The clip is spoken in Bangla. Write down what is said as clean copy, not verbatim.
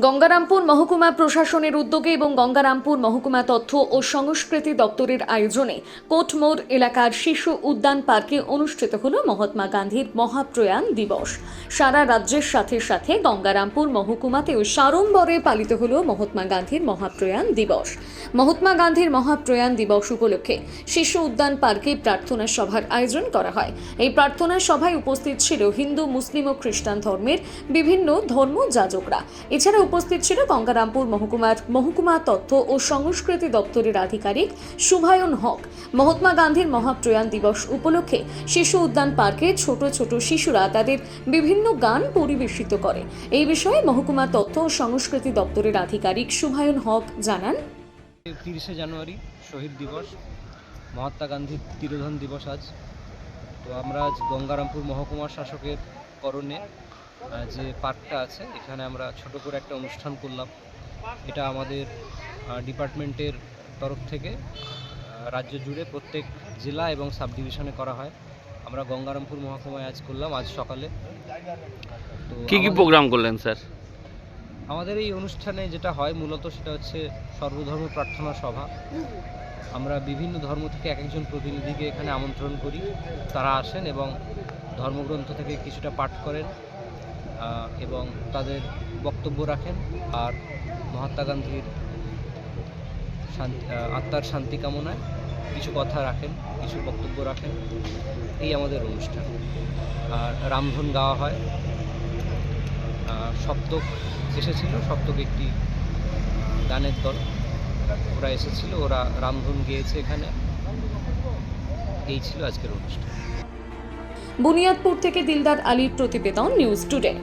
গঙ্গারামপুর মহকুমা প্রশাসনের উদ্যোগে এবং গঙ্গারামপুর মহকুমা তথ্য ও সংস্কৃতি দপ্তরের আয়োজনে কোটমোড় এলাকার শিশু উদ্যান পার্কে অনুষ্ঠিত হল মহাত্মা গান্ধীর মহাপ্রয়াণ দিবস। সারা রাজ্যের সাথে সাথে গঙ্গারামপুর মহকুমাতেও সাড়ম্বরে পালিত হল মহাত্মা গান্ধীর মহাপ্রয়াণ দিবস। মহাত্মা গান্ধীর মহাপ্রয়াণ দিবস উপলক্ষে শিশু উদ্যান পার্কে প্রার্থনা সভার আয়োজন করা হয়। এই প্রার্থনা সভায় উপস্থিত ছিল হিন্দু, মুসলিম ও খ্রিস্টান ধর্মের বিভিন্ন ধর্মযাজকরা। এছাড়া উপস্থিত ছিল গঙ্গারামপুর মহকুমা তথ্য ও সংস্কৃতি দপ্তরের আধিকারিক শুভায়ন হক। মহাত্মা গান্ধীর মহাপ্রয়াণ দিবস উপলক্ষে শিশু উদ্যান পার্কে ছোট ছোট শিশুরা তাদের বিভিন্ন গান পরিবেশিত করে। এই বিষয়ে মহকুমা তথ্য ও সংস্কৃতি দপ্তরের আধিকারিক শুভায়ন হক জানান, 30শে জানুয়ারি শহীদ দিবস, মহাত্মা গান্ধীর তিরোধান দিবস আজ। তো আমরা আজ গঙ্গারামপুর মহকুমার শাসকের করণে যে পার্কটা আছে এখানে আমরা ছোট করে একটা অনুষ্ঠান করলাম। এটা আমাদের ডিপার্টমেন্টের তরফ থেকে রাজ্য জুড়ে প্রত্যেক জেলা এবং সাব ডিভিশনে করা হয়। আমরা গঙ্গারামপুর মহকুমায় আজ করলাম, আজ সকালে। তো কি প্রোগ্রাম করলেন স্যার? আমাদের এই অনুষ্ঠানে যেটা হয় মূলত সেটা হচ্ছে সর্বধর্ম প্রার্থনা সভা। আমরা বিভিন্ন ধর্ম থেকে এক একজন প্রতিনিধিকে এখানে আমন্ত্রণ করি, তারা আসেন এবং ধর্মগ্রন্থ থেকে কিছুটা পাঠ করেন এবং তাদের বক্তব্য রাখেন আর মহাত্মা গান্ধীর আত্মার শান্তি কামনায় কিছু কথা রাখেন, কিছু বক্তব্য রাখেন। এই আমাদের অনুষ্ঠান। আর রামধন গাওয়া হয়। সপ্তক এসেছিল, সপ্তক একটি গানের দল, ওরা এসেছিল, ওরা রামধন গেয়েছে এখানে। এই ছিল আজকের অনুষ্ঠান। বুনিয়াদপুর থেকে দিলদার আলীর প্রতিবেদন, নিউজ টুডে।